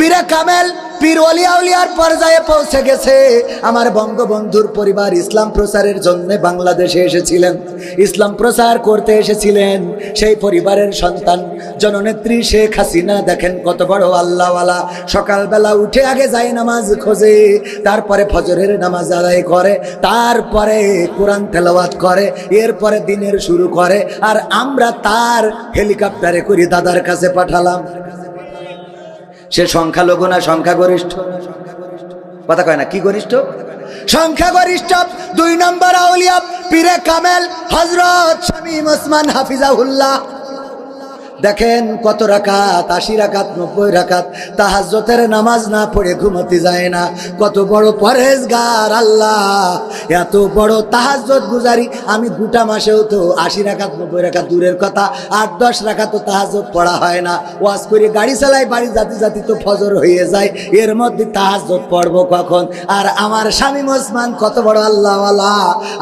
পীরে কামেল পীর ওলি আউলিয়ার পর্যায়ে পৌঁছে গেছে। আমার বঙ্গবন্ধুর পরিবার ইসলাম প্রচারের জন্য বাংলাদেশে এসেছিলেন, ইসলাম প্রচার করতে এসেছিলেন। সেই পরিবারের সন্তান জননেত্রী শেখ হাসিনা দেখেন কত বড় আল্লাহওয়ালা। সকালবেলা উঠে আগে যায় নামাজ খোঁজে, তারপরে ফজরের নামাজ আদায় করে, তারপরে কোরআন তেলাওয়াত করে, এরপরে দিনের শুরু করে। আর আমরা তার হেলিকপ্টারে করে দাদার কাছে পাঠালাম। সে সংখ্যালঘু না সংখ্যাগরিষ্ঠ? কথা কয় না, কি গরিষ্ঠ? সংখ্যাগরিষ্ঠ। 2 নম্বর আউলিয়া পীরে কামেল হযরত শামীম ওসমান হাফিজাহুল্লাহ। দেখেন কত রাকাত, 80 রাকাত 90 রাকাত তাহাজ্জুদের নামাজ না পড়ে ঘুমোতে যায় না। কত বড় পরহেজগার আল্লাহ, এত বড় তাহাজ্জুদ গুজারি। আমি গোটা মাসেও তো 80 রাকাত 90 রাকাত দূরের কথা, 8-10 রাকাত তো তাহাজ্জুদ পড়া হয় না। ওয়াজ করে গাড়ি চালাই, বাড়ি জাতি জাতি তো ফজর হয়ে যায়, এর মধ্যে তাহাজ্জুদ পড়বো কখন? আর আমার শামীম ওসমান কত বড় আল্লাহওয়ালা,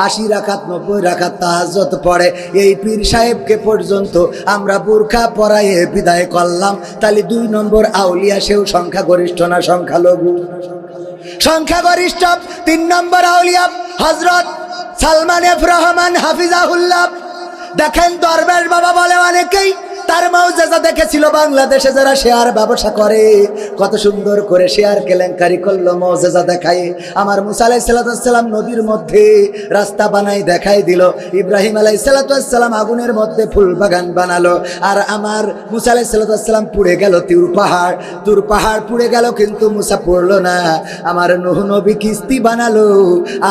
80 রাকাত 90 রাকাত তাহাজ্জুদ পড়ে। এই পীর সাহেবকে পর্যন্ত আমরা বুরখা পরায়ে বিদায় করলাম। তাহলে 2 নম্বর আউলিয়া সেও সংখ্যাগরিষ্ঠ না সংখ্যালঘু? সংখ্যাগরিষ্ঠ। 3 নম্বর আউলিয়া হযরত সালমান এফ রহমান হাফিজাহুল্লাহ। দেখেন দরবেশ বাবা বলে অনেকেই তার মৌজেজা দেখেছিল। বাংলাদেশে যারা শেয়ার ব্যবসা করে কত সুন্দর করে শেয়ার কেলেঙ্কারি করলো, মৌজেজা দেখায়। আমার মুসা আলাইহিস সালাম নদীর মধ্যে রাস্তা বানাই দেখাই দিল, ইব্রাহিম আলাইহিস সালাম আগুনের মধ্যে ফুল বাগান বানালো। আর আমার মুসা আলাইহিস সালাম পুড়ে গেল তুর পাহাড় পুড়ে গেল, কিন্তু মুসা পড়লো না। আমার নূহ নবী কিস্তি বানালো,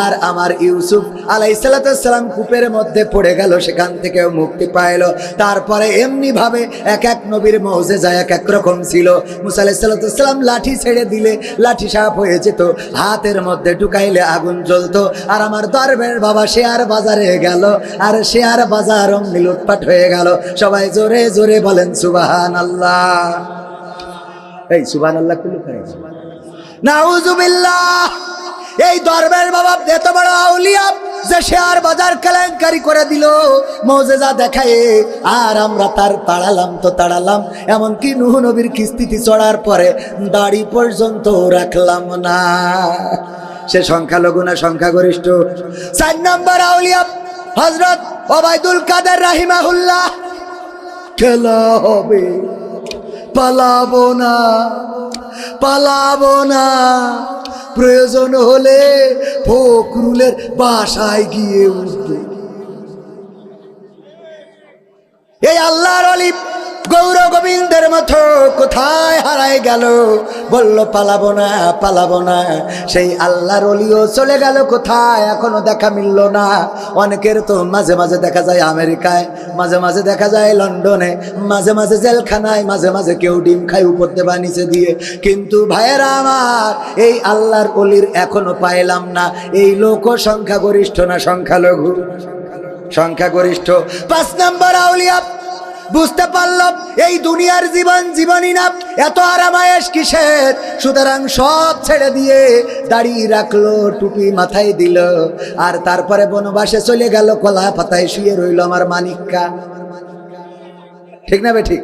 আর আমার ইউসুফ আলাইহিস সালাম কূপের মধ্যে পড়ে গেল, সেখান থেকেও মুক্তি পাইল। তারপরে এমনি ভাবে এক এক নবীর মৌজেজা এক এক রকম ছিল। মুসা আলাইহিস সালাম লাঠি ছেড়ে দিলে লাঠি সাপ হয়ে যেত, হাতের মধ্যে ঢুকাইলে আগুন জ্বলতো। আর আমার দরবেশ বাবা শেয়ার বাজারে গেল, আর শেয়ার বাজার অমনি লুটপাট হয়ে গেল। সবাই জোরে জোরে বলেন সুবহানাল্লাহ। এই সুবহানাল্লাহ কুলু খায়, নাউজুবিল্লাহ। এই দরবেশ বাবা এত বড় আউলিয়া যে শেয়ার বাজার কেলেঙ্কারি করে দিল মৌজেজা দেখায়, আর আমরা তার তাড়ালাম। এমনকি নূহ নবীর কিস্তিতে চড়ার পরে দাড়ি পর্যন্ত রাখলাম না। সে সংখ্যালঘু না সংখ্যাগরিষ্ঠ? 4 নম্বর আউলিয়া হযরত ওবায়দুল কাদের রাহিমাহুল্লাহ। খেলা হবে, পালাবো না, প্রয়োজন হলে ফখরুলের বাসায় গিয়ে উঠবে। এই আল্লাহর ওলি গৌর গোবিন্দের মতো কোথায় হারায় গেল? বলল পালাবো না। সেই আল্লাহর ওলিও চলে গেল কোথায়? এখনো দেখা মিলল না। অনেকের তো মাঝে মাঝে দেখা যায় আমেরিকায়, মাঝে মাঝে দেখা যায় লন্ডনে, মাঝে মাঝে জেলখানায়, মাঝে মাঝে কেউ ডিম খায় উপর দেবা নিচে দিয়ে। কিন্তু ভাইয়েরা আমার, এই আল্লাহর ওলির এখনো পাইলাম না। এই লোক সংখ্যাগরিষ্ঠ না সংখ্যালঘু? সংখ্যাগরিষ্ঠ। 5 নম্বর আউলিয়া বুঝতে পারলাম এই দুনিয়ার জীবনই না, এত আরামায়েশ কিসের? সুতরাং সব ছেড়ে দিয়ে দাড়ি রাখলো, টুপি মাথায় দিল, আর তারপরে বনবাসে চলে গেল। কলা পাতায় শুয়ে রইল আমার মানিক্কা। ঠিক না বে ঠিক?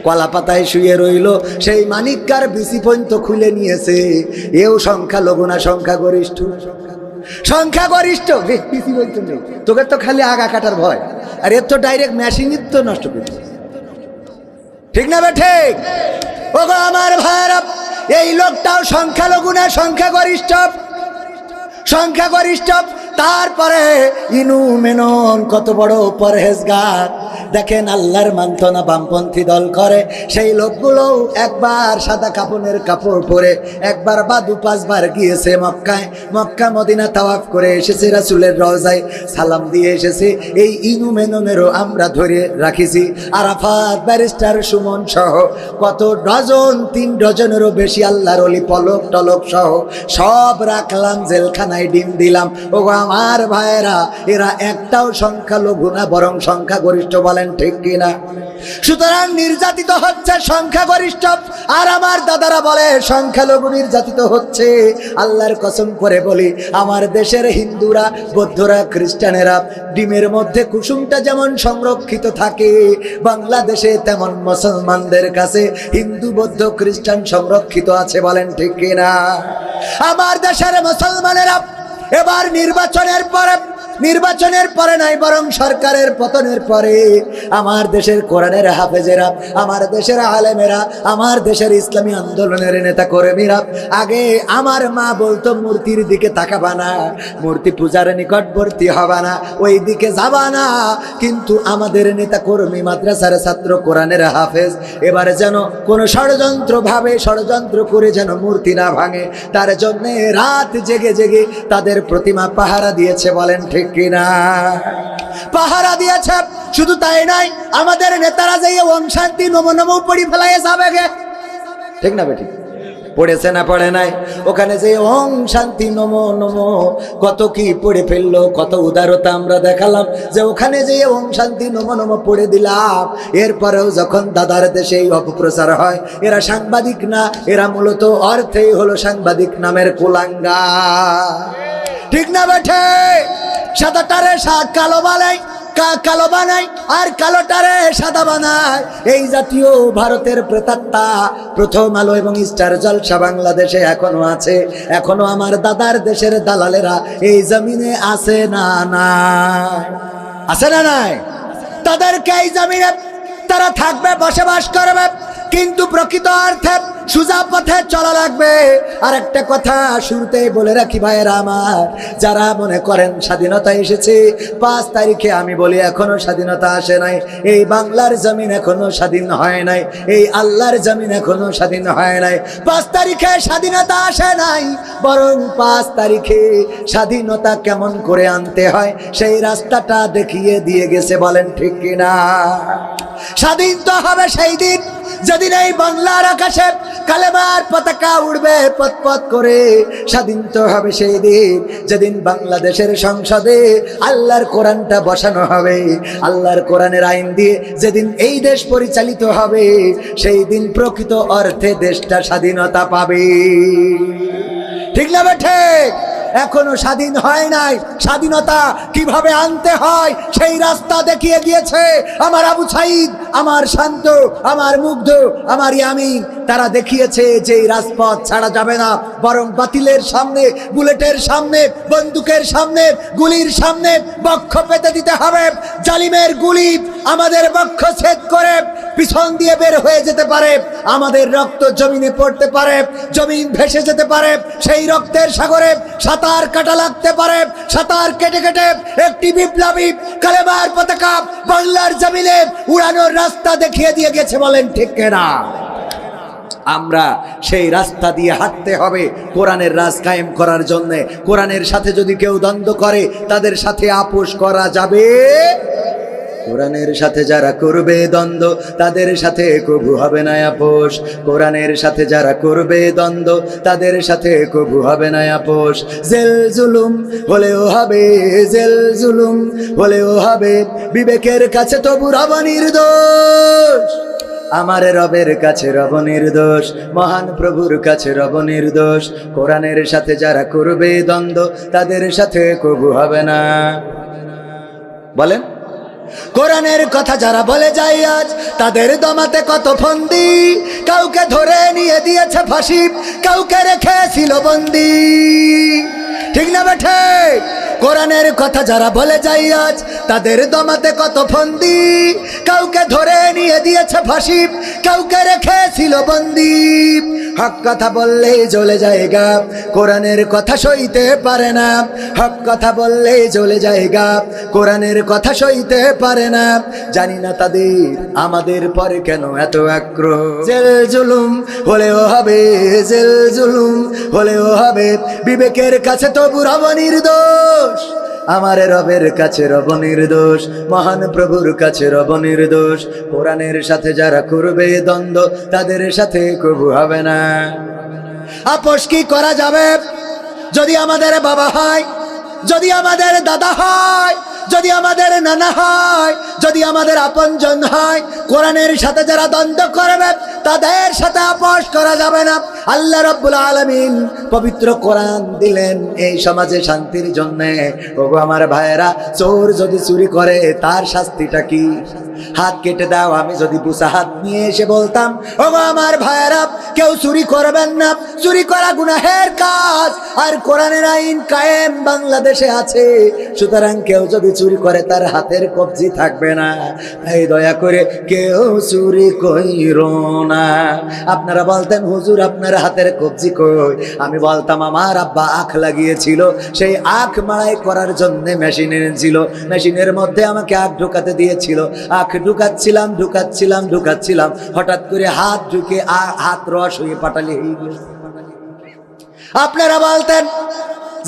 কলা পাতায় শুয়ে রইল, সেই মানিক্কার বিসি পর্যন্ত খুলে নিয়েছে। এও সংখ্যালঘু না সংখ্যাগরিষ্ঠ? সংখ্যাগরিষ্ঠ। তোকে তো খালি আগা কাটার ভয়, আর এর তো ডাইরেক্ট মেশিনই তো নষ্ট করছে। ঠিক না বে ঠিক? ওগো আমার ভাইরা, এই লোকটাও সংখ্যালঘু না সংখ্যাগরিষ্ঠ? সংখ্যাগরিষ্ঠ। তারপরে ইনু মেনন কত বড় পরহেজগার। দেখেন আল্লাহর মানত না, বামপন্থী দল করে। সেই লোকগুলো একবার সাদা কাপড়ের কাপড় পরে একবার বা 2-5 বার গিয়েছে মক্কায়, মক্কা মদিনা তাওয়াফ করে এসেছে, রাসূলের রওজায় সালাম দিয়ে এসেছে। এই ইনু মেননেরও আমরা ধরে রাখিছি। আরাফাত ব্যারিস্টার সুমন সহ কত ডজন, 3 ডজনেরও বেশি আল্লাহর ওলি পলক টলক সহ সব রাখলাম, জেলখানায় ডিম দিলাম। ও আমার ভাইয়েরা, এরা একটাও সংখ্যালঘু না, বরং সংখ্যাগরিষ্ঠ বলেন ঠিক কিনা? সুতরাং নির্যাতিত হচ্ছে সংখ্যাগরিষ্ঠ, আর আমার দাদারা বলে সংখ্যালঘু নির্যাতিত হচ্ছে। আল্লাহর কসম করে বলি, আমার দেশের হিন্দুরা, বৌদ্ধরা, খ্রিস্টানেরা ডিমের মধ্যে কুসুমটা যেমন সংরক্ষিত থাকে, বাংলাদেশে তেমন মুসলমানদের কাছে হিন্দু, বৌদ্ধ, খ্রিস্টান সংরক্ষিত আছে। বলেন ঠিক কিনা? আমার দেশের মুসলমানেরা এবার নির্বাচনের পরে নাই, বরং সরকারের পতনের পরে আমার দেশের কোরআনের হাফেজেরা, আমার দেশের আলেমেরা, আমার দেশের ইসলামী আন্দোলনের নেতা কর্মীরা, আগে আমার মা বলতো মূর্তির দিকে তাকাবা না, মূর্তি পূজার নিকটবর্তী হবা না, ওই দিকে যাবা না। কিন্তু আমাদের নেতা কর্মী, মাদ্রাসার ছাত্র, কোরআনের হাফেজ এবার যেন কোনো ষড়যন্ত্র করে যেন মূর্তি না ভাঙে, তার জন্য রাত জেগে জেগে তাদের প্রতিমা পাহারা দিয়েছে। বলেন ঠিক কিনা? পাহারা দিয়েছে। শুধু তাই নাই, আমাদের নেতারা যে ওম শান্তি নমো নমো পড়ি ফেলাইয়ে যাবে গে, ঠিক না বেটি? পড়েছে না পড়ে নাই? ওখানে যে ওম শান্তি নমো নমো কত কি পড়ে ফেললো, কত উদারতা আমরা দেখালাম, যে ওখানে যে ওম শান্তি নমো নমো পড়ে দিলাম। এরপরেও যখন দাদার দেশে এই অপপ্রচার হয়, এরা সাংবাদিক না, এরা মূলত অর্থেই হলো সাংবাদিক নামের কুলাঙ্গা, ঠিক না বেঠে? সাদাটারে কালো বানাই আর কালোটারে সাদা বানায়, এই জাতীয় ভারতের প্রেতাত্মা প্রথম আলো এবং স্টার জলসা বাংলাদেশে এখনো আছে। এখনো আমার দাদার দেশের দালালেরা এই জমিনে আছে না? না আছে না? নাই? তাদেরকে এই জমিনে তারা থাকবে, বসবাস করবে, কিন্তু প্রকৃত অর্থে সোজা পথে চলা লাগবে। আর একটা কথা শুরুতেই বলে রাখি ভাইয়েরা আমার, যারা মনে করেন স্বাধীনতা এসেছে 5 তারিখে, আমি বলি এখনো স্বাধীনতা আসে নাই। এই বাংলার জমিন এখনো স্বাধীন হয় নাই, এই আল্লাহর জমিন এখনো স্বাধীন হয় নাই। 5 তারিখে স্বাধীনতা আসে নাই, বরং 5 তারিখে স্বাধীনতা কেমন করে আনতে হয় সেই রাস্তাটা দেখিয়ে দিয়ে গেছে। বলেন ঠিক কিনা? স্বাধীন তো হবে সেই দিন যেদিন এই বাংলার আকাশে কালেমার পতাকা উড়বে পথ করে। স্বাধীন তো হবে সেই দিন যেদিন বাংলাদেশের সংসদে আল্লাহর কোরআনটা বসানো হবে, আল্লাহর কোরআনের আইন দিয়ে যেদিন এই দেশ পরিচালিত হবে, সেই দিন প্রকৃত অর্থে দেশটা স্বাধীনতা পাবে। ঠিক না বেঠে? এখনো স্বাধীন হয় নাই। স্বাধীনতা কিভাবে আনতে হয় সেই রাস্তা দেখিয়ে দিয়েছে আমার আবু সাইদ, আমার শান্ত, আমার মুগ্ধ, আমার ইয়ামিন। তারা দেখিয়েছে যে এই রাজপথ ছাড়া যাবে না, বরং বাতিলের সামনে, বুলেটের সামনে, বন্দুকের সামনে, গুলির সামনে বক্ষ পেতে দিতে হবে। জালিমের গুলি আমাদের বক্ষ ছেদ করে পিছন দিয়ে বের হয়ে যেতে পারে, আমাদের রক্ত জমিনে পড়তে পারে, জমিন ভেসে যেতে পারে, সেই রক্তের সাগরে সাঁতার কাটা লাগতে পারে। সাঁতার কেটে কেটে একটি বিপ্লবী কালেমার পতাকা বাংলার জমিনে উড়ানোর রাস্তা দেখিয়ে দিয়ে গেছে। বলেন ঠিক কিনা? আমরা সেই রাস্তা দিয়ে হাঁটতে হবে কোরআনের রাজ কায়েম করার জন্য। কোরআনের সাথে যদি কেউ দ্বন্দ্ব করে, তাদের সাথে আপোষ করা যাবে। কোরআনের সাথে যারা করবে দ্বন্দ্ব, তাদের সাথে কবু হবে না আপোষ। কোরআনের সাথে যারা করবে দ্বন্দ্ব, তাদের সাথে কবু হবে না আপোষ। জেল জুলুম হলেও হবে, জেল জুলুম হলেও হবে, বিবেকের কাছে তবু রব নির্দোষ। আমার রবের কাছে রব নির্দোষ, মহান প্রভুর কাছে রব নির্দোষ। কোরআনের সাথে যারা করবে দ্বন্দ্ব, তাদের সাথে কবু হবে না। বলেন, কোরআনের কথা যারা বলে যায় আজ, তাদের দমাতে কত ফন্দি। কাউকে ধরে নিয়ে দিয়েছে ফাঁসি, কাউকে রেখেছিল বন্দি। ঠিক না বেঠে? কোরআনের কথা যারা বলে যায় আজ, তাদের দমাতে কত ফন্দি। কাউকে ধরে নিয়ে দিয়েছে ফাঁসি, কাউকে রেখেছিল বন্দি। হক কথা বললেই জ্বলে যায় গা, কোরআনের কথা সইতে পারে না। হক কথা বললেই জ্বলে যায় গা, কোরআনের কথা সইতে পারে না। জানি না তাদের আমাদের পরে কেন এত আক্রোশ। জেল জুলুম হলেও হবে, জেল জুলুম হলেও হবে, বিবেকের কাছে তবু রব নির্দোষ। আমার রবের কাছে রব নির্দোষ, মহান প্রভুর কাছে রব নির্দোষ। কোরআনের সাথে যারা করবে দ্বন্দ্ব, তাদের সাথে কবু হবে না। আপোষ কি করা যাবে? যদি আমাদের বাবা হয়, যদি আমাদের দাদা হয়, যদি আমাদের নানা হয়, যদি আমাদের আপনজন হয়, কোরআনের সাথে যারা দ্বন্দ্ব করবে তাদের সাথে আপোষ করা যাবে না। আল্লাহ রাব্বুল আলামিন পবিত্র কোরআন দিলেন এই সমাজে শান্তির জন্য। ওগো আমার ভাইয়েরা, চোর যদি চুরি করে তার শাস্তিটা কি? হাত কেটে দাও। আমি যদি বুসা হাত নিয়ে এসে বলতাম, ওগো আমার ভাইয়েরা, কেউ চুরি করবেন না, চুরি করা গুনাহের কাজ, আর কোরআনের আইন কায়েম বাংলাদেশে আছে, সুতরাং কেউ যদি চুরি করে তার হাতের কবজি থাকবে না। এই দয়া করে কেউ চুরি কইরো না। আপনারা বলতেন, হুজুর আপনার হাতের কবজি কই? আমি বলতাম, আমার আব্বা আখ লাগিয়েছিল, সেই আখ মাড়াই করার জন্য মেশিন এনেছিল, মেশিনের মধ্যে আমাকে আখ ঢুকাতে দিয়েছিল, আখ ঢুকাচ্ছিলাম, হঠাৎ করে হাত ঢুকে হাত রস হয়ে পাটালি হয়ে গেল। আপনারা বলতেন,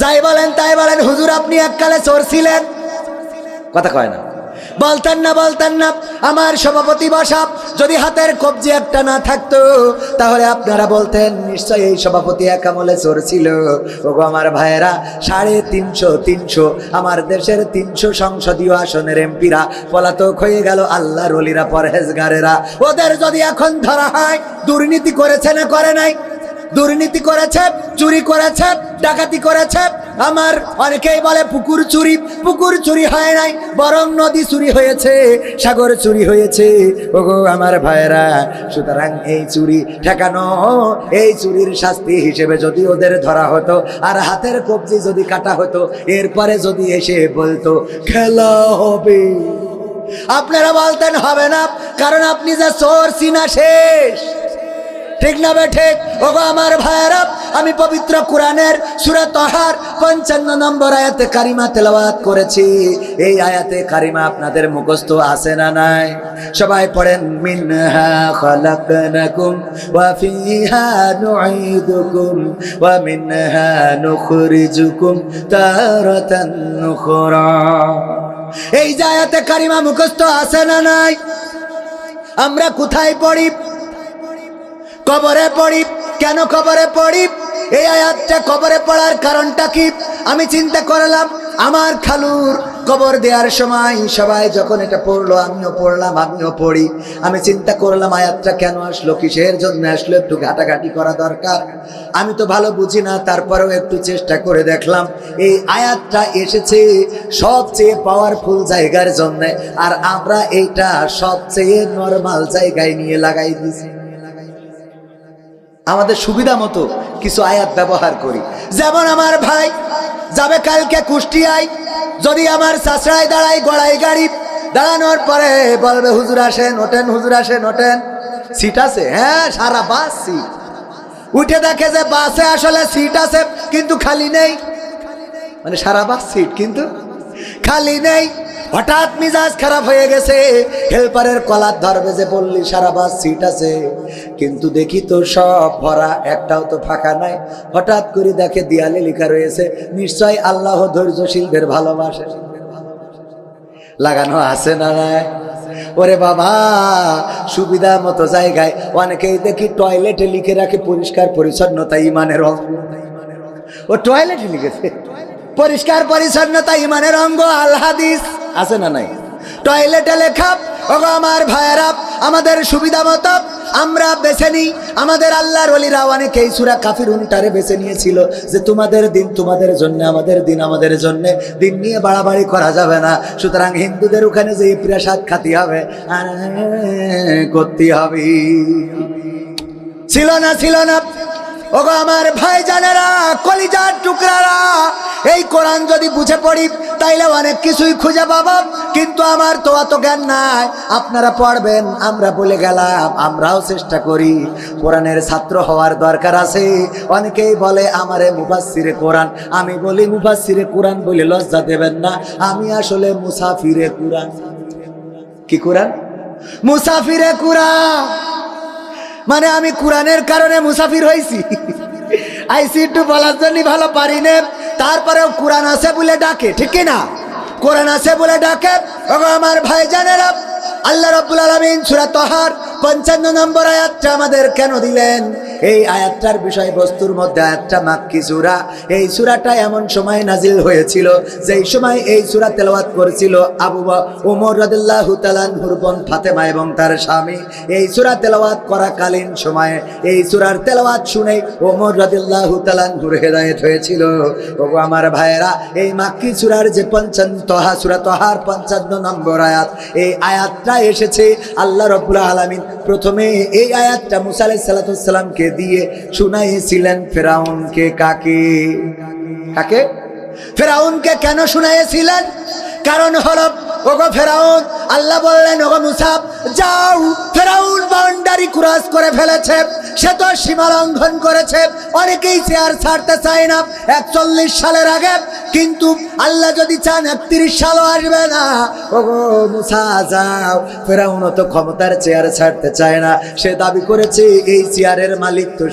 যাই বলেন তাই বলেন, হুজুর আপনি এককালে চোর ছিলেন, কথা কয় না, বলতেন না। আমার সভাপতি বসাব যদি হাতের কবজি একটা না থাকতো তাহলে আপনারা বলতেন নিশ্চয়ই এই সভাপতি এক আমলে চোর ছিল। ওগো আমার ভাইয়েরা, 350 আমার দেশের 300 সংসদীয় আসনের এমপিরা পলাতক হয়ে গেল, আল্লাহর ওলিরা, পরহেজগারেরা। ওদের যদি এখন ধরা হয়, দুর্নীতি করেছে না করে নাই? দুর্নীতি করেছে, চুরি করেছে, ডাকাতি করেছে। আমার অনেকেই বলে পুকুর চুরি হয় নাই, বরং নদী চুরি হয়েছে, সাগর চুরি হয়েছে। ওগো আমার ভাইরা, সুতরাং এই চুরি ঠেকানো, এই চুরির শাস্তি হিসেবে যদি ওদের ধরা হতো আর হাতের কবজি যদি কাটা হতো, এরপরে যদি এসে বলতো খেলা হবে, আপনারা বলতেন হবে না, কারণ আপনি যে চোর চিনা শেষ, ঠিক না বে ঠিক? ওগো আমার ভাইয়েরা, আমি পবিত্র কোরআনের সূরা তাহার 55 নম্বর আয়াতে কারিমা তেলাওয়াত করেছি। এই আয়াতে কারিমা আপনাদের মুখস্থ আছে না নাই? সবাই পড়েন, মিনহা খালাকনাকুম ওয়া ফিহা নুঈদুকুম ওয়া মিনহা নুখরিজুকুম তারাতান নুখরা। এই যে আয়াতে কারিমা মুখস্থ আছে না নাই? আমরা কোথায় পড়ি? কবরে পড়ি। কেন কবরে পড়ি? এই আয়াতটা কবরে পড়ার কারণটা কি? আমি চিন্তা করলাম, আমার খালুর কবর দেওয়ার সময় সবাই যখন এটা পড়লো, আমিও পড়লাম, আমিও পড়ি। আমি চিন্তা করলাম আয়াতটা কেন আসলো, কিসের জন্য আসলো, একটু ঘাটাঘাটি করা দরকার। আমি তো ভালো বুঝি না, তারপরেও একটু চেষ্টা করে দেখলাম। এই আয়াতটা এসেছে সবচেয়ে পাওয়ারফুল জায়গার জন্য, আর আমরা এইটা সবচেয়ে নরমাল জায়গায় নিয়ে লাগাই দিয়েছি। আমাদের সুবিধা মতো কিছু আয়াত ব্যবহার করি। যেমন আমার ভাই যাবে কালকে কুষ্টিয়ায়, যদি আমার চাচড়ায় দাঁড়াই গড়াই গাড়ি, দাঁড়ানোর পরে বলবে হুজুর আসেন, ওঠেন, হুজুর আসেন, ওঠেন, সিট আছে? হ্যাঁ, সারা বাস সিট। উঠে দেখে যে বাসে আসলে সিট আছে কিন্তু খালি নেই, মানে সারা বাস সিট কিন্তু খালি নেই। হঠাৎ মিজাজ খারাপ হয়ে গেছে, হেল্পারের কলার ধরবে যে বললি সারা বাস সিট আছে, কিন্তু দেখি তো সব ভরা, একটাও তো ফাঁকা নাই। হঠাৎ করে দেখে দেয়ালে লেখা রয়েছে নিশ্চয় আল্লাহ ধৈর্যশীলদের ভালোবাসে, লাগানো আছে না নাই? ওরে বাবা, সুবিধা মতো জায়গায় অনেকেই দেখি টয়লেটে লিখে রাখে পরিষ্কার পরিচ্ছন্নতা ইমানের অঙ্গ। ও টয়লেটে লিখেছে পরিষ্কার পরিচ্ছন্নতা ইমানের অঙ্গ, আল হাদিস আছে না নাই? টয়লেটে লেখা। ওগো আমার ভাইয়েরা, আমাদের সুবিধা মতো আমরা বেছে নিই। আমাদের আল্লাহর ওলিরা অনেকেই সূরা কাফিরুনটারে বেছে নিয়েছিল যে তোমাদের দিন তোমাদের জন্য, আমাদের দিন আমাদের জন্য, দিন নিয়ে বাড়াবাড়ি করা যাবে না। সুতরাং হিন্দুদের ওখানে যে প্রসাদ খাতি হবে, করতে হবে, ছিল না। ওগো আমার ভাই জানেরা, কলিজার টুকরারা, এই কোরআন যদি বুঝে পড়ি তাইলে অনেক কিছুই খুঁজে পাবো, কিন্তু আমার তো অত জ্ঞান নাই। আপনারা পড়বেন, আমরা বলে গেলাম, আমরাও চেষ্টা করি। কোরআনের ছাত্র হওয়ার দরকার আছে। অনেকেই বলে আমারে মুফাসসিরে কোরআন, আমি বলি মুফাসসিরে কোরআন বলে লজ্জা দেবেন না, আমি আসলে মুসাফিরে কোরআন। কি কোরআন? মুসাফিরে কোরআন, মানে আমি কোরআনের কারণে মুসাফির হয়েছি। আইসি একটু বলার জন্য ভালো পারি না, তারপরেও কোরআন আছে বলে ডাকে, ঠিক না? কোরআন আছে বলে ডাকে। ওগো আমার ভাই জানেরা, আল্লাহ রাব্বুল আলামিন সূরা তাহার 55 নম্বর আয়াতটা আমাদের কেন দিলেন? এই আয়াতটার বিষয়বস্তুর মধ্যে আয়াতটা মাক্কি সূরা। এই সূরাটা এমন সময় নাজিল হয়েছিল যেই সময় এই সূরা তেলাওয়াত করেছিল আবু ওমর রাদিয়াল্লাহু তাআলা আনহুর বোন ফাতেমা এবং তার স্বামী। এই সূরা তেলাওয়াত করাকালীন সময়ে এই সূরার তেলাওয়াত শুনে ওমর রাদিয়াল্লাহু তাআলা আনহুর হেদায়েত হয়েছিল। ওগো আমার ভাইয়েরা, এই মাক্কি সূরার যে 55 তহা সূরা তহার 55 নম্বর আয়াত, এই আয়াতটা এসেছে আল্লাহ রাব্বুল আলামিন প্রথমে এই আয়াতটা মুসা আলাইহিস সালামকে দিয়ে শুনাইছিলেন ফেরাউনকে। কাকে? ফেরাউনকে কেন শুনাইছিলেন? কারণ হলো, ওগো ফেরাউন, আল্লাহ বললেন ওগো মুসা যাও, ফেরাউন বাউন্ডারি ক্রস করে ফেলেছে, সে তো সীমা লঙ্ঘন করেছে। অনেকেই চেয়ার ছাড়তে চায় না 41 সালের আগে, কিন্তু আল্লাহ যদি চান 31 সালও আসবে না। ওগো মুসা যাও, ফেরাউন তো ক্ষমতার চেয়ার ছাড়তে চায় না, সে দাবি করেছে এই চেয়ারের মালিক তো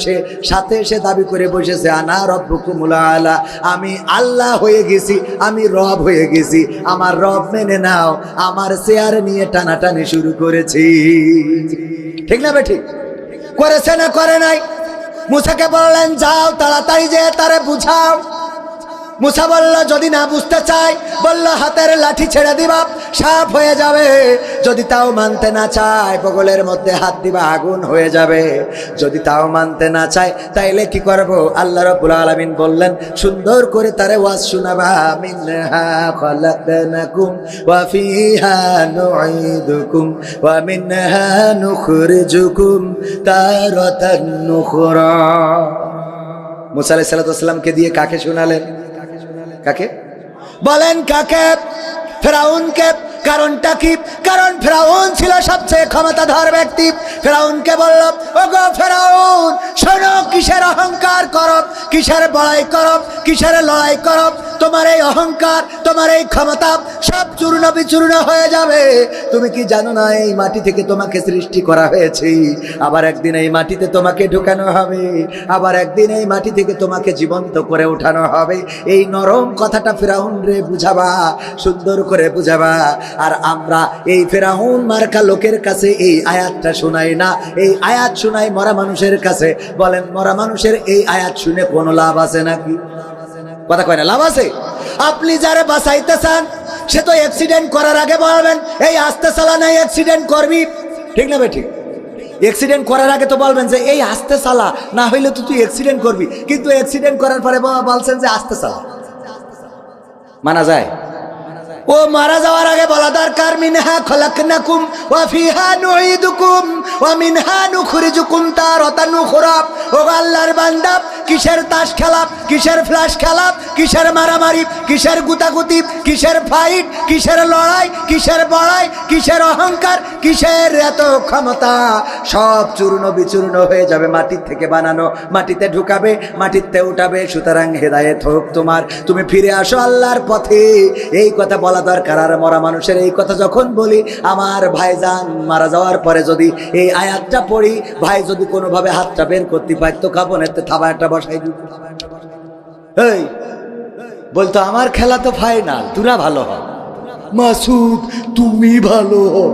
সে দাবি করে বসেছে আনা রব্বুকুমুল আলা, আমি আল্লাহ হয়ে গেছি, আমি রব হয়ে গেছি, আমার রব মেনে নাও। আমার চেয়ার নিয়ে টানাটানি শুরু করেছি। ঠিক না বে ঠিক? করেছে না করে নাই? মুসাকে বললেন যাও তাড়াতাড়ি যে তারে বুঝাও। মুসা বলল যদি না বুঝতে চাই, বলল হাতের লাঠি ছেড়ে দিবা, সাপ হয়ে যাবে। যদি তাও মানতে না চায়, বগলের মধ্যে হাত দিবা, আগুন হয়ে যাবে। যদি তাও মানতে না চায়, তাইলে কি করব? আল্লাহ রাব্বুল আলামিন বললেন সুন্দর করে তারে ওয়াজ শোনাবা। মিনহা খালাকনাকুম ওয়া ফিহা নুঈদুকুম ওয়া মিনহা নুখরিজুকুম তারাতান নুখরা। মুসা আলাইহিস সালামকে দিয়ে কাকে শোনালেন? কাকে বলেন? কাকে? ফেরাউনকে। কারণটা কি? কারণ ফেরাউন ছিল সবচেয়ে ক্ষমতাধর ব্যক্তি। ফেরাউনকে বলল ওগো ফেরাউন, শোনো, কিসের অহংকার করো, কিসের বড়াই করো, কিসের লড়াই করো? তোমার এই অহংকার, তোমার এই ক্ষমতা সব চূর্ণ বিচূর্ণ হয়ে যাবে। তুমি কি জানো না এই মাটি থেকে তোমাকে সৃষ্টি করা হয়েছে, আবার একদিন এই মাটিতে তোমাকে ঢুকানো হবে, আবার একদিন এই মাটি থেকে তোমাকে জীবন্ত করে উঠানো হবে। এই নরম কথাটা ফেরাউন রে বুঝাবা, সুন্দর করে বুঝাবা। আর আমরা এই ফেরাউন মার্কা লোকের কাছে এই আয়াতটা শোনাই না, এই আয়াত শোনাই মরা মানুষের কাছে। বলেন মরা মানুষের এই আয়াত শুনে কোনো লাভ আছে নাকি? কথা কয় না, লাভ আছে? আপনি যারা বাঁচাইতে চান, সে তো অ্যাক্সিডেন্ট করার আগে বলবেন এই আস্তে চালা, নাই অ্যাক্সিডেন্ট করবি। ঠিক না বেঠিক? অ্যাক্সিডেন্ট করার আগে তো বলবেন যে এই আস্তে চালা, না হইলে তো তুই অ্যাক্সিডেন্ট করবি। কিন্তু অ্যাক্সিডেন্ট করার পরে বলছেন যে আস্তে চালা। মানা যায়? ও মারা যাওয়ার আগে বলা দরকার মিনহা খলাকনাকুম ওয়া ফিহা নুঈদুকুম ওয়া মিনহা নুখরিজুকুম তারাতান উখরা। ও আল্লাহর বান্দা, কিসের তাস খেলা, কিসের ফ্ল্যাশ খেলা, কিসের মারামারি, কিসের গুতাগুতি, কিসের ফাইট, কিসের লড়াই, কিসের বড়াই, কিসের অহংকার, কিসের এত ক্ষমতা? সব চূর্ণ বিচূর্ণ হয়ে যাবে। মাটির থেকে বানানো, মাটিতে ঢুকাবে, মাটিতে উঠাবে। সুতরাং হেদায়েত হোক তোমার, তুমি ফিরে আসো আল্লাহর পথে। এই কথা বলা দরকার। আর মরা মানুষের এই কথা যখন বলি, আমার ভাইজান মারা যাওয়ার পরে যদি এই আয়াতটা পড়ি, ভাই যদি কোনোভাবে হাতটা বের করতে পারতো, কাপড়েতে থাবা একটা বসাই দিত, এই বলতো আমার খেলা তো ফাইনাল, তোরা ভালো হ, মাসুদ তুমি ভালো হও।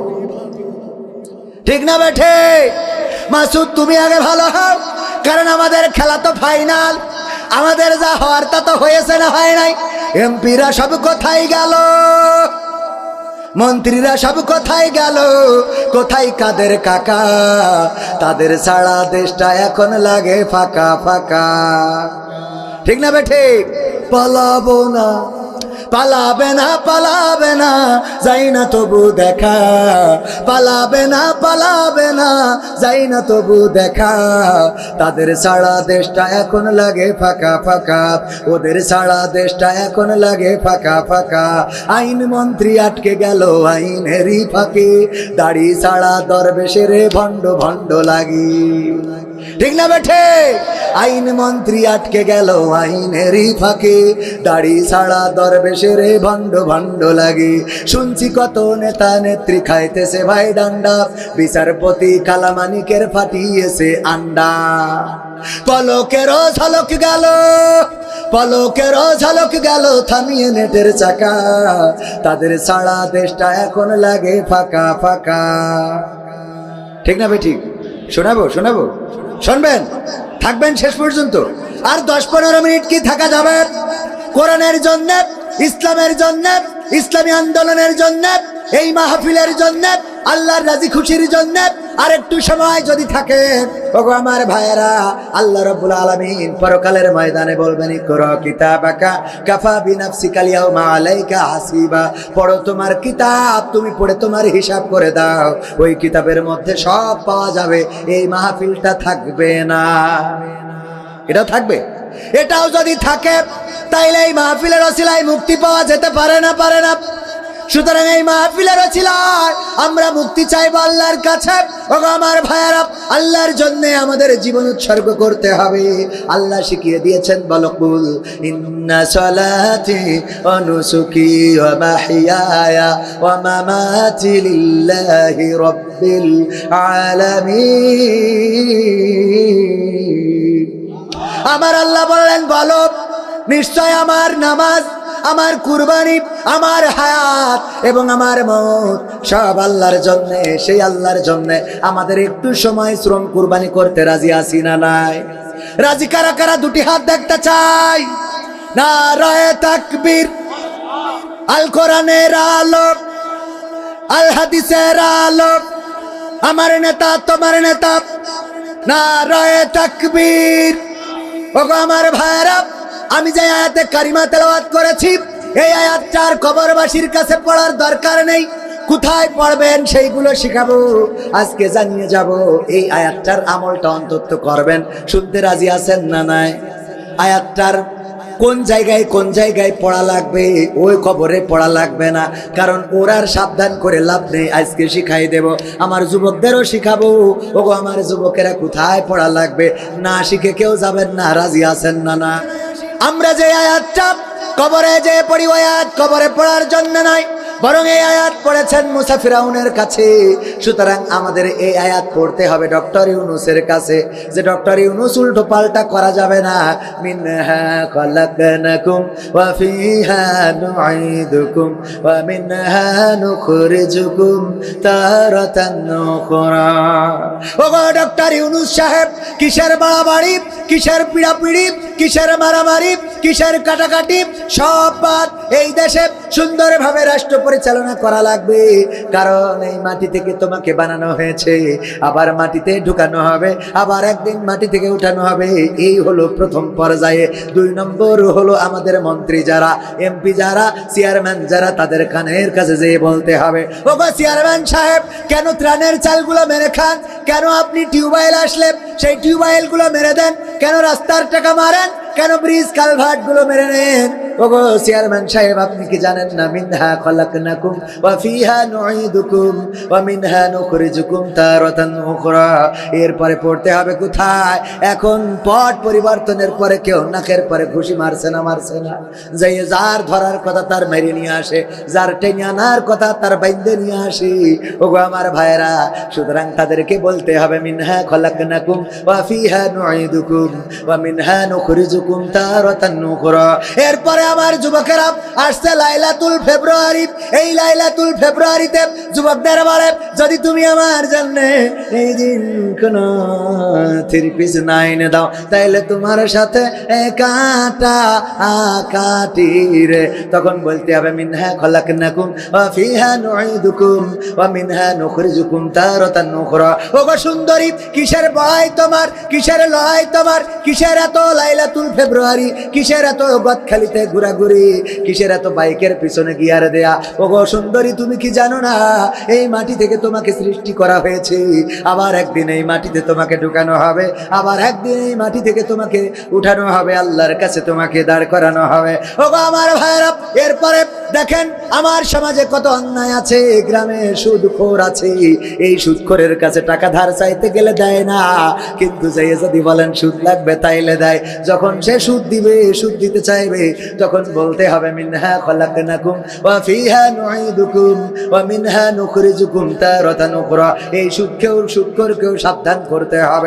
ঠিক না বেঠে? মাসুদ তুমি আগে ভালো হও, কারণ আমাদের খেলা তো ফাইনাল। আমাদের যা হওয়ার তা তো হয়েছে না হয় নাই? এমপিরা সব কোথায় গেল? মন্ত্রীরা সব কোথায় গেল? কোথায় কাদের কাকা? তাদের ছাড়া দেশটা এখন লাগে ফাঁকা ফাঁকা। ঠিক না বেঠে? পালাবো না, পালাবে না, পালাবে না, যাই না তবু দেখা, পালাবে না, পালাবে না, যাই না তবু দেখা। তাদের ছাড়া দেশটা এখন লাগে ফাঁকা ফাঁকা, ওদের ছাড়া দেশটা এখন লাগে ফাঁকা ফাঁকা। আইন মন্ত্রী আটকে গেল আইনেরই ফাঁকে, দাড়ি ছাড়া দরবেশের ভণ্ড ভণ্ড লাগি। ঠিক না বেঠে? আইন মন্ত্রী আটকে গেল আইনেরই ফাঁকে, দাড়ি ছাড়া দরবেশের ভণ্ড ভণ্ড লাগে। শুনছি কত নেতা নেত্রী খাইতেছে ভাই ডান্ডা, বিচারপতি কালামানিকের ফাটিয়েছে আন্ডা। পলকেরও ঝলক গেল, পলকেরও ঝলক গেল থামিয়ে নেটের চাকা। তাদের ছাড়া দেশটা এখন লাগে ফাঁকা ফাঁকা। ঠিক না ভাই? ঠিক? শোনাবো শোনাবো, শুনবেন? থাকবেন শেষ পর্যন্ত? আর 10-15 মিনিট কি থাকা যাবে? কোরআনের জন্য, ইসলামের জন্য, ইসলামী আন্দোলনের জন্য, এই মাহফিলের জন্য, আল্লাহর রাজি খুশির জন্য আর একটু সময় যদি থাকে, ওগো আমার ভাইয়েরা, আল্লাহ রাব্বুল আলামিন পরকালের ময়দানে বলবেন, ইকরা কিতাবাকা কাফা বিনাফসিকাল ইয়াউমা আলাইকা হাসিবা। পড়ো তোমার কিতাব, তুমি পড়ে তোমার হিসাব করে দাও। ওই কিতাবের মধ্যে সব পাওয়া যাবে, এই মাহফিলটা থাকবে না। এটা থাকবে। এটাও যদি থাকে তাইলে এই মাহফিলের ওসিলায় মুক্তি পাওয়া যেতে পারে না, পারে না। সুতরাং এই মাহফিলের ওসিলায় আমরা মুক্তি চাইবো আল্লাহর কাছে। ওগো আমার ভাইয়েরা, আল্লাহর জন্য আমাদের জীবন উৎসর্গ করতে হবে। আল্লাহ শিখিয়ে দিয়েছেন, বলো কুল ইন্না সলাতি ওয়া নুসুকি ওয়া মাহইয়ায়া ওয়া মামাতি লিল্লাহি রাব্বিল আলামিন। আমার আল্লাহ বললেন, বলো নিশ্চয় আমার নামাজ, আমার কুরবানি, আমার হায়াত এবং আমার মওত সব আল্লাহর জন্য। সেই আল্লাহর জন্য আমাদের একটু সময় শ্রম কুরবানি করতে রাজি আছি না নাই? রাজি কারা কারা? দুটি হাত দেখতে চাই। নারায়ে তাকবীর। আল কোরআনের আলো, আল হাদিসের আলো, আমার নেতা তোমার নেতা। নারায়ে তাকবীর। ওগো আমার ভাইরা, আমি যে আয়াতে কারিমা তেলাওয়াত করেছি, এই আয়াতটার কবরবাসীর কাছে পড়ার দরকার নেই। কোথায় পড়বেন সেইগুলো শিখাবো, আজকে জানিয়ে যাব। এই আয়াতটার আমলটা অন্তত করবেন। শুনতে রাজি আছেন না নাই? আয়াতটার কোন জায়গায় পড়া লাগবে, ওই কবরে পড়া লাগবে না, কারণ ওরার সাবধান করে লাভ নেই। আজকে শিখাই দেব, আমার যুবকদেরও শিখাবো। ওগো আমার যুবকেরা, কোথায় পড়া লাগবে না শিখে কেউ যাবেন না। রাজি আছেন না না? আমরা যে আয়াতটা কবরে যে পড়ি, ওই আয়াত কবরে পড়ার জন্য নয়, বরং এই আয়াত পড়েছেন মুসা ফিরাউনের কাছে। সুতরাং আমাদের এই আয়াত পড়তে হবে ডক্টর ইউনূসের কাছে, যে ডক্টর ইউনূস উল্টো পাল্টা করা যাবে না। মিনহা খালাকনাকুম ওয়া ফিহা নুঈদুকুম ওয়া মিনহা নুখরিজুকুম তারাতান উখরা। ওগো ডক্টর ইউনূস সাহেব, কিসের বাড়াবাড়ি, কিসের পিড়াপিড়ি, কিসের মারামারি, কিসের কাটাকাটি, সব বাদ। এই দেশে সুন্দরভাবে রাষ্ট্র পরিচালনা করা লাগবে, কারণ এই মাটি থেকে তোমাকে বানানো হয়েছে, আবার মাটিতে ঢুকানো হবে, আবার একদিন মাটি থেকে উঠানো হবে। এই হলো প্রথম পর্যায়ে। 2 নম্বর হলো আমাদের মন্ত্রী যারা, এমপি যারা, চেয়ারম্যান যারা, তাদের কানের কাছে যেয়ে বলতে হবে, ওগো চেয়ারম্যান সাহেব, কেন ত্রাণের চালগুলো মেরে খান? কেন আপনি টিউবওয়েল আসলে সেই টিউবওয়েলগুলো মেরে দেন? কেন রাস্তার টাকা মারেন? কেন ব্রিজ কালভার্ট গুলো মেরে নেন? ওগো চেয়ারম্যান সাহেব, আপনি কি জানেন না, মিনহা খালাকনাকুম ওয়া ফিহা নুঈদুকুম ওয়া মিনহা নুখরিজুকুম তারাতান উখরা। এরপরে পড়তে হবে কোথায়? এখন পট পরিবর্তনের পরে কেউ নাকের পরে ঘুষি মারছে না? মারছে না? যে যার ধরার কথা তার মেরে নিয়ে আসে, যার টেনে আনার কথা তার বাইন্দে নিয়ে আসে। ওগো আমার ভাইয়েরা, সুতরাং তাদেরকে বলতে হবে, মিনহা খালাকনাকুম ওয়া ফিহা নুঈদুকুম ওয়া মিনহা নুখরিজুকুম তারাতান উখরা। এরপরে আমার যুবকেরা, আসছে লাইলাতুল ফেব্রুয়ারি। এই লাইলাতুল ফেব্রুয়ারিতে যুবকদের বলে, যদি তুমি আমার জন্য এই দিন কোনো 3 পিস না এনে দাও, তাইলে তোমার সাথে কাটা কাটি রে। তখন বলতে হবে, মিনহা খালাকনাকুম ওয়া ফিহা নুঈদুকুম ওয়া মিনহা নুখরিজুকুম তারাতান উখরা। ওগো সুন্দরী, কিসের ভয় তোমার, কিসের লয় তোমার, কিসের এত লাইলাতুল ফেব্রুয়ারি, কিসের এত গদখালিতে ঘোরাঘুরি, কিসের এত বাইকের পিছনে গিয়ার দেয়া? ওগো সুন্দরী, তুমি কি জানো না, এই মাটি থেকে তোমাকে সৃষ্টি করা হয়েছে, আবার একদিন এই মাটিতে তোমাকে ঢুকানো হবে, আবার একদিন এই মাটি থেকে তোমাকে উঠানো হবে, আল্লাহর কাছে তোমাকে দাঁড় করানো হবে। ওগো আমার ভাইরা, এরপরে দেখেন আমার সমাজে কত অন্যায় আছে, গ্রামে সুদখোর আছে। এই সুদখোরের কাছে টাকা ধার চাইতে গেলে দেয় না, কিন্তু যাই যদি বলেন সুদ লাগবে তাইলে দেয়। যখন সে সুদ দিবে, সুদ দিতে চাইবে, তখন বলতে হবে, মিনহা খালাকনাকুম ওয়া ফিহা নুঈদুকুম ওয়া মিনহা নুখরিজুকুম তারাতান উখরা। এই সুদখোরকেও সাবধান করতে হবে।